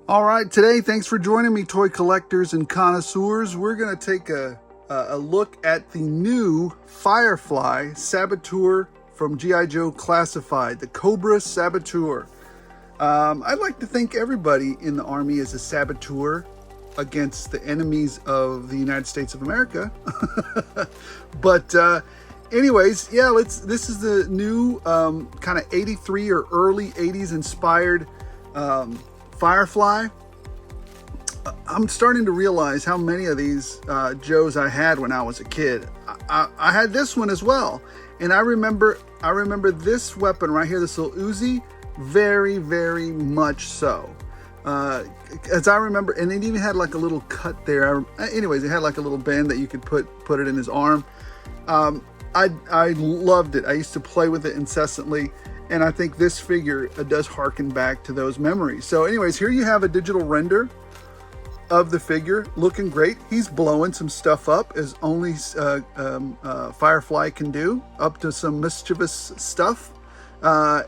All right, today, thanks for joining me, toy collectors and connoisseurs. We're going to take a look at the new Firefly Saboteur from G.I. Joe Classified, the Cobra Saboteur. I'd like to think everybody in the Army is a saboteur against the enemies of the United States of America. But anyways, yeah, this is the new kind of 83 or early 80s inspired Firefly. I'm starting to realize how many of these Joes I had when I was a kid. I had this one as well, and I remember this weapon right here, this little Uzi, very, very much so. As I remember, and it even had like a little cut there. Anyways, it had like a little bend that you could put it in his arm. I loved it. I used to play with it incessantly. And I think this figure does harken back to those memories. So anyways, here you have a digital render of the figure, looking great. He's blowing some stuff up as only Firefly can do, up to some mischievous stuff.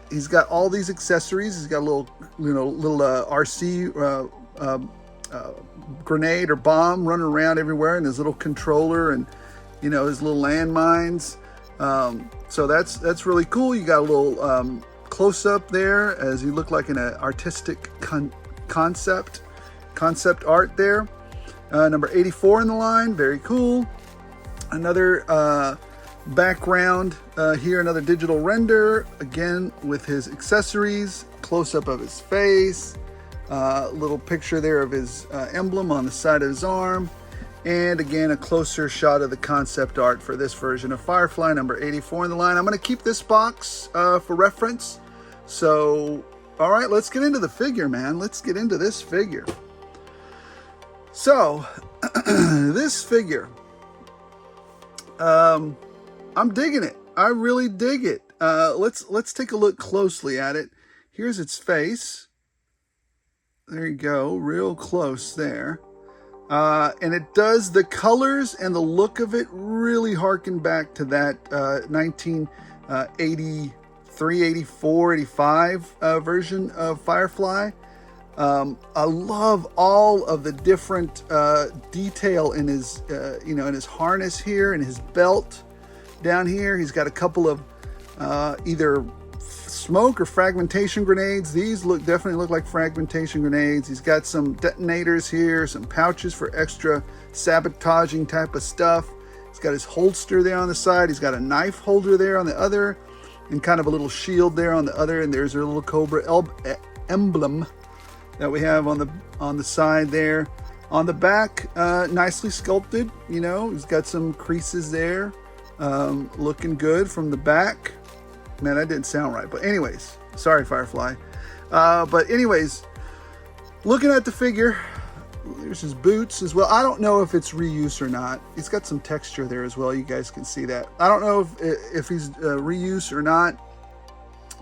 He's got all these accessories. He's got a little RC grenade or bomb running around everywhere, and his little controller, and his little landmines. So that's really cool. You got a little close-up there as you look like an artistic concept art there. Number 84 in the line, very cool. Another background here, another digital render, again with his accessories, close-up of his face, little picture there of his emblem on the side of his arm. And again, a closer shot of the concept art for this version of Firefly, number 84 in the line. I'm going to keep this box for reference. So, all right, let's get into the figure, man. Let's get into this figure. So, this figure, I'm digging it. I really dig it. Let's take a look closely at it. Here's its face. There you go, real close there. And it does, the colors and the look of it really harken back to that 1983, 84, 85 version of Firefly. I love all of the different detail in his, in his harness here, and his belt down here. He's got a couple of either smoke or fragmentation grenades. These definitely look like fragmentation grenades. He's got some detonators here, some pouches for extra sabotaging type of stuff. He's got his holster there on the side. He's got a knife holder there on the other, and kind of a little shield there on the other. And there's a little Cobra emblem that we have on the side there. On the back, nicely sculpted. He's got some creases there, looking good from the back. Man, that didn't sound right. But anyways, sorry, Firefly. But anyways, looking at the figure, there's his boots as well. I don't know if it's reuse or not. He's got some texture there as well. You guys can see that. I don't know if he's reuse or not.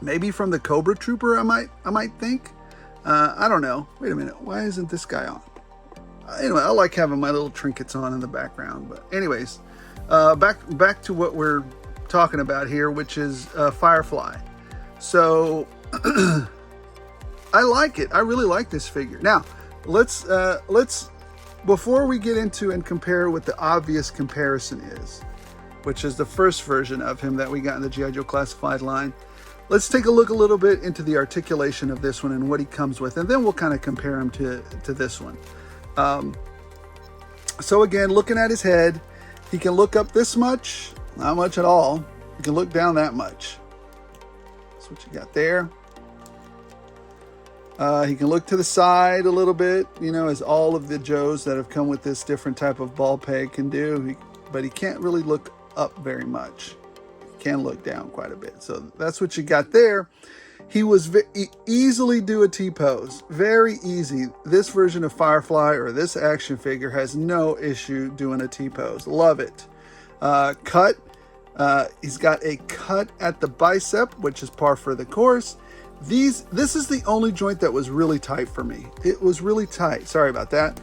Maybe from the Cobra Trooper, I might think. I don't know. Wait a minute. Why isn't this guy on? Anyway, I like having my little trinkets on in the background. But anyways, back to what we're talking about here, which is Firefly. So I like it. I really like this figure. Now let's before we get into and compare what the obvious comparison is, which is the first version of him that we got in the G.I. Joe Classified line, let's take a look a little bit into the articulation of this one and what he comes with, and then we'll kind of compare him to this one. So again, looking at his head, he can look up this much. Not much at all. You can look down that much. That's what you got there. He can look to the side a little bit, as all of the Joes that have come with this different type of ball peg can do. But he can't really look up very much. He can look down quite a bit. So that's what you got there. He was easily do a T-pose. Very easy. This version of Firefly, or this action figure, has no issue doing a T-pose. Love it. Cut. He's got a cut at the bicep, which is par for the course. This is the only joint that was really tight for me. It was really tight. Sorry about that.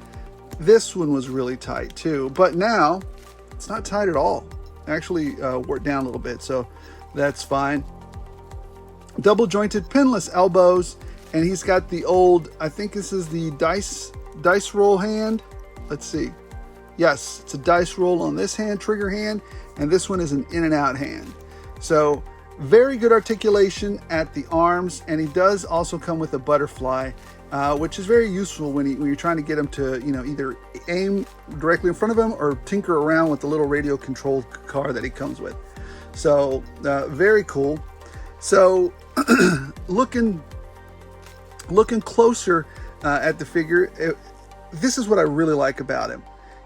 This one was really tight too, but now it's not tight at all. Actually worked down a little bit, so that's fine. Double jointed pinless elbows. And he's got the old, I think this is the dice roll hand. Let's see. Yes, it's a dice roll on this hand, trigger hand, and this one is an in and out hand. So very good articulation at the arms, and he does also come with a butterfly, which is very useful when you're trying to get him to, you know, either aim directly in front of him or tinker around with the little radio controlled car that he comes with. So very cool. So looking closer at the figure, this is what I really like about him.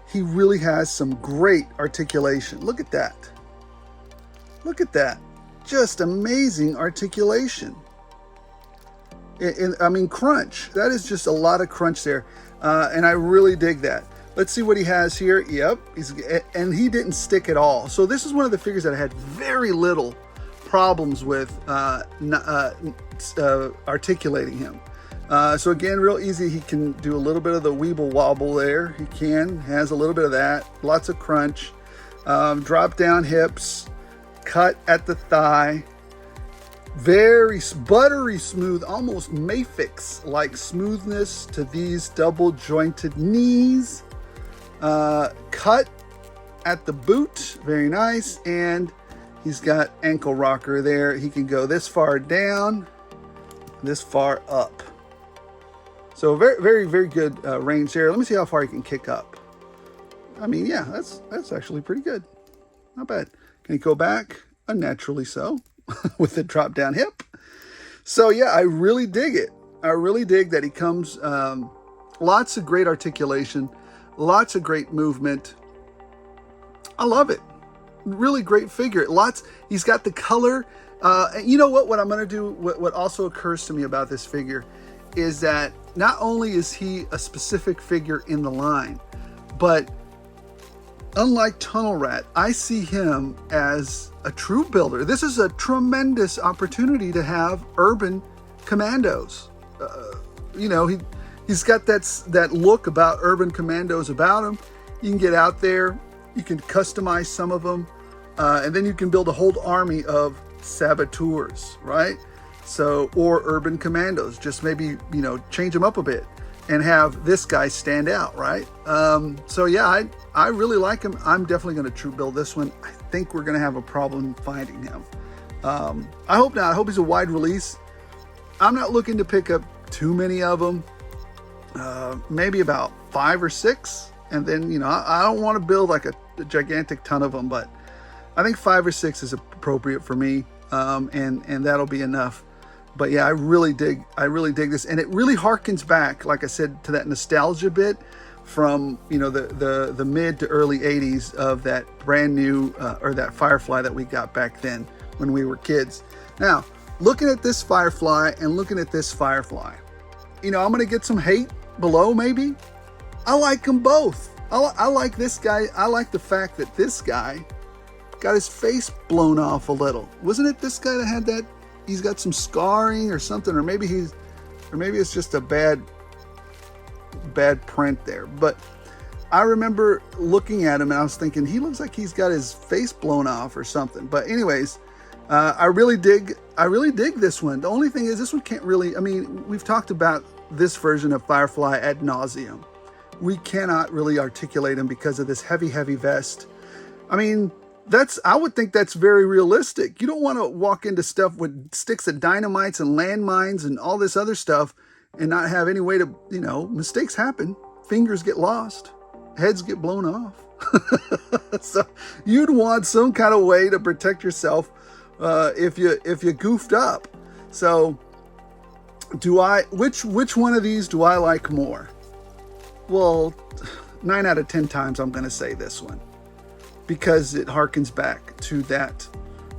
He really has some great articulation. Look at that. Look at that. Just amazing articulation. I mean, crunch. That is just a lot of crunch there. And I really dig that. Let's see what he has here. Yep. And he didn't stick at all. So this is one of the figures that I had very little problems with articulating him. So again, real easy. He can do a little bit of the weeble wobble there. He has a little bit of that. Lots of crunch. Drop down hips. Cut at the thigh. Very buttery smooth, almost Mafix-like smoothness to these double jointed knees. Cut at the boot. Very nice. And he's got ankle rocker there. He can go this far down, this far up. So very, very, very good range there. Let me see how far he can kick up. I mean, yeah, that's actually pretty good. Not bad. Can he go back? Unnaturally so, with the drop down hip. So yeah, I really dig it. I really dig that he comes, lots of great articulation, lots of great movement. I love it. Really great figure. He's got the color. You know what I'm going to do, what also occurs to me about this figure is that not only is he a specific figure in the line, but unlike Tunnel Rat, I see him as a true builder. This is a tremendous opportunity to have urban commandos. You know, he's got that look about urban commandos about him. You can get out there, you can customize some of them, and then you can build a whole army of saboteurs, right? So, or urban commandos, just maybe, you know, change them up a bit and have this guy stand out, right? So yeah, I really like him. I'm definitely going to true build this one. I think we're going to have a problem finding him. I hope not. I hope he's a wide release. I'm not looking to pick up too many of them. Maybe about 5 or 6. And then, you know, I don't want to build like a gigantic ton of them, but I think 5 or 6 is appropriate for me. And that'll be enough. But yeah, I really dig this, and it really harkens back, like I said, to that nostalgia bit from, you know, the mid to early 80s of that brand new or that Firefly that we got back then when we were kids. Now, looking at this Firefly and looking at this Firefly, you know, I'm gonna get some hate below maybe. I like them both. I like this guy. I like the fact that this guy got his face blown off a little. Wasn't it this guy that had that? He's got some scarring or something, or maybe it's just a bad print there. But I remember looking at him and I was thinking he looks like he's got his face blown off or something. But anyways, I really dig this one. The only thing is this one can't really, I mean, we've talked about this version of Firefly ad nauseum. We cannot really articulate him because of this heavy vest. I mean, I would think that's very realistic. You don't want to walk into stuff with sticks of dynamites and landmines and all this other stuff and not have any way to, you know, mistakes happen. Fingers get lost. Heads get blown off. So you'd want some kind of way to protect yourself if you goofed up. So which one of these do I like more? Well, 9 out of 10 times I'm going to say this one, because it harkens back to that.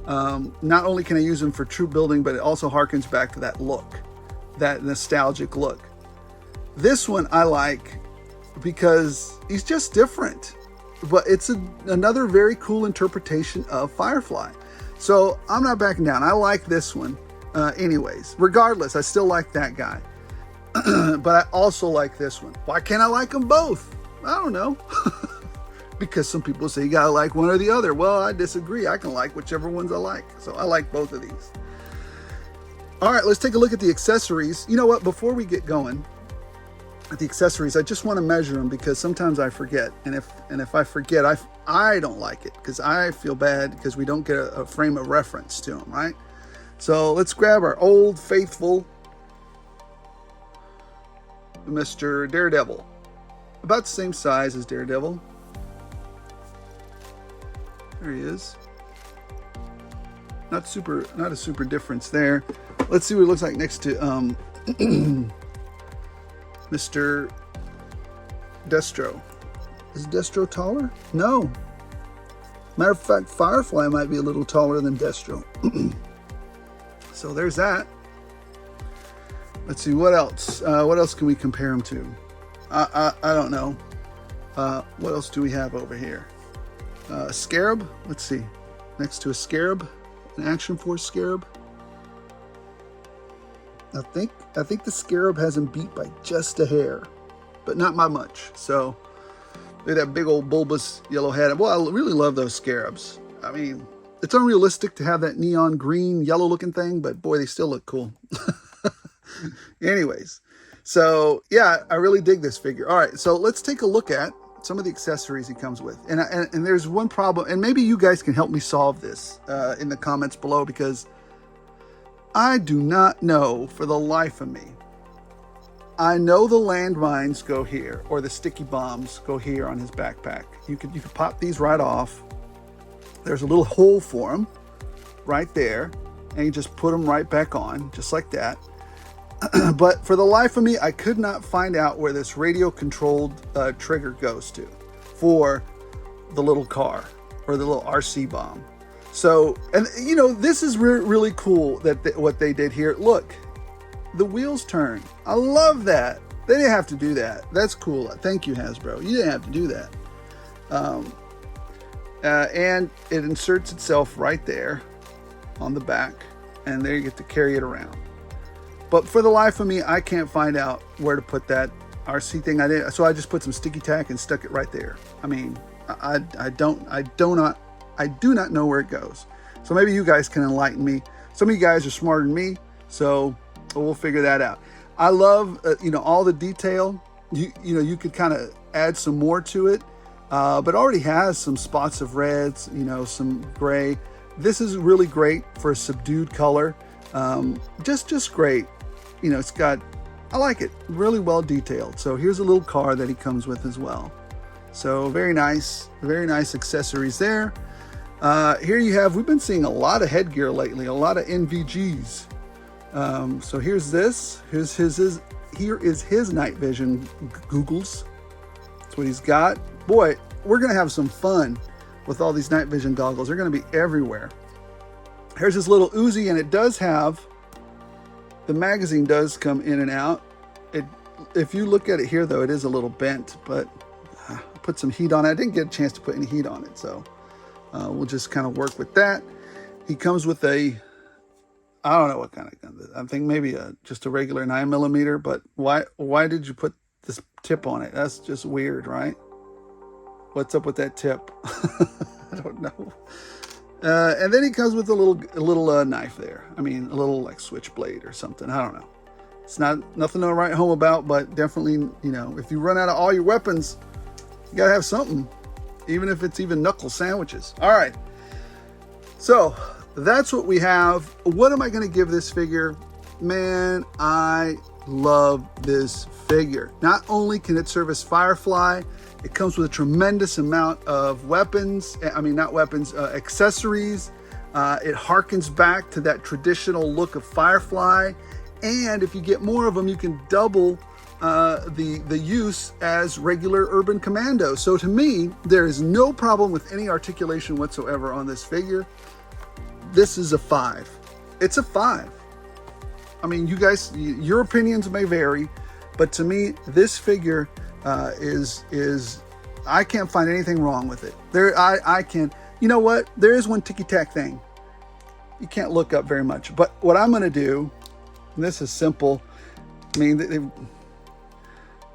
Not only can I use them for true building, but it also harkens back to that look, that nostalgic look. This one I like because he's just different, but it's another very cool interpretation of Firefly. So I'm not backing down. I like this one anyways. Regardless, I still like that guy. But I also like this one. Why can't I like them both? I don't know. Because some people say you gotta like one or the other. Well, I disagree. I can like whichever ones I like. So I like both of these. All right, let's take a look at the accessories. You know what? Before we get going at the accessories, I just want to measure them because sometimes I forget. And if I forget, I don't like it because I feel bad because we don't get a frame of reference to them, right? So let's grab our old faithful Mr. Daredevil. About the same size as Daredevil. There he is. Not a super difference there. Let's see what it looks like next to Mr. Destro. Is Destro taller? No. Matter of fact, Firefly might be a little taller than Destro. So there's that. Let's see, what else? What else can we compare him to? I don't know. What else do we have over here? Scarab? Let's see. Next to a Scarab, an Action Force Scarab. I think the Scarab has him beat by just a hair, but not by much. So they have that big old bulbous yellow head. Well, I really love those Scarabs. I mean, it's unrealistic to have that neon green, yellow looking thing, but boy, they still look cool. Anyways, so yeah, I really dig this figure. All right, so let's take a look at some of the accessories he comes with. And there's one problem, and maybe you guys can help me solve this in the comments below, because I do not know for the life of me. I know the landmines go here, or the sticky bombs go here on his backpack. You could pop these right off. There's a little hole for them right there, and you just put them right back on, just like that. But for the life of me, I could not find out where this radio-controlled trigger goes to for the little car, or the little RC bomb. So, and you know, this is really cool that what they did here. Look, the wheels turn. I love that. They didn't have to do that. That's cool. Thank you, Hasbro. You didn't have to do that. And it inserts itself right there on the back, and there you get to carry it around. But for the life of me, I can't find out where to put that RC thing. I did, so I just put some sticky tack and stuck it right there. I mean, I do not know where it goes. So maybe you guys can enlighten me. Some of you guys are smarter than me, so we'll figure that out. I love you know, all the detail. You know, you could kind of add some more to it, but it already has some spots of reds, you know, some gray. This is really great for a subdued color. Just great. You know, it's got, I like it, really well detailed. So here's a little car that he comes with as well. So very nice accessories there. Here you have, we've been seeing a lot of headgear lately, a lot of NVGs. So here's this, here is his night vision goggles. That's what he's got. Boy, we're gonna have some fun with all these night vision goggles. They're gonna be everywhere. Here's his little Uzi, and it does have, the magazine does come in and out. If you look at it here though, it is a little bent, but put some heat on it. I didn't get a chance to put any heat on it, so we'll just kind of work with that. He comes with a, I don't know what kind of gun. I think maybe just a regular 9mm, but why did you put this tip on it? That's just weird, right? What's up with that tip? I don't know. And then he comes with a little knife there. I mean, a little like switchblade or something. I don't know. It's nothing to write home about, but definitely, you know, if you run out of all your weapons, you gotta have something, even if it's even knuckle sandwiches. All right. So that's what we have. What am I going to give this figure? Man, I love this figure. Not only can it serve as Firefly, it comes with a tremendous amount of weapons. I mean, not weapons, accessories. It harkens back to that traditional look of Firefly. And if you get more of them, you can double the use as regular urban commando. So to me, there is no problem with any articulation whatsoever on this figure. This is a 5. It's a 5. I mean, you guys, your opinions may vary, but to me, this figure is I can't find anything wrong with it. I can, you know what? There is one ticky-tack thing. You can't look up very much, but what I'm going to do, and this is simple. I mean,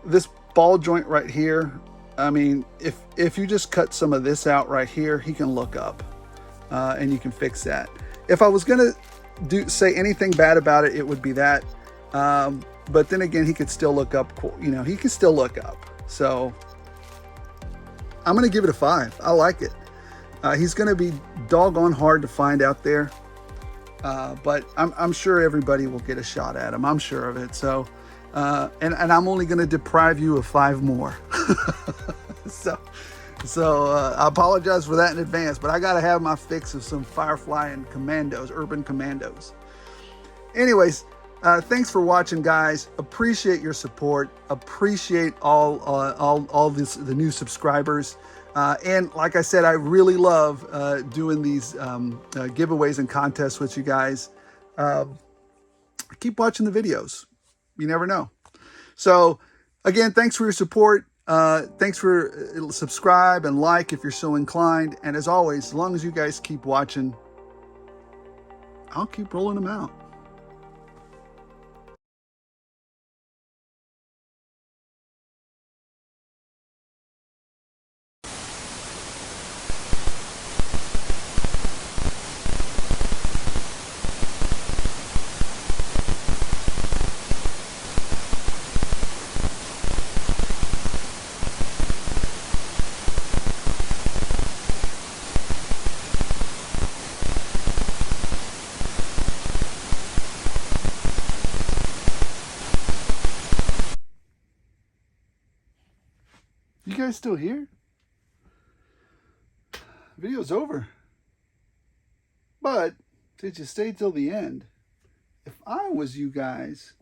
this ball joint right here, I mean, if you just cut some of this out right here, he can look up and you can fix that. If I was going to say anything bad about it, it would be that. But then again, he could still look up, you know, he can still look up. So I'm going to give it a 5. I like it. He's going to be doggone hard to find out there. But I'm sure everybody will get a shot at him. I'm sure of it. So, and I'm only going to deprive you of 5 more. So I apologize for that in advance, but I got to have my fix of some Firefly and commandos, urban commandos. Anyways, thanks for watching, guys. Appreciate your support. Appreciate all the new subscribers. And like I said, I really love doing these giveaways and contests with you guys. Keep watching the videos. You never know. So again, thanks for your support. Thanks for subscribe and like if you're so inclined. And as always, as long as you guys keep watching, I'll keep rolling them out. You guys still here? Video's over. But did you stay till the end? If I was you guys,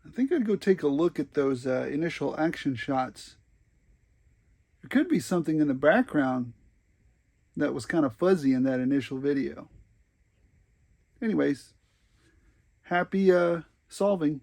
I think I'd go take a look at those initial action shots. There could be something in the background that was kind of fuzzy in that initial video. Anyways, happy solving.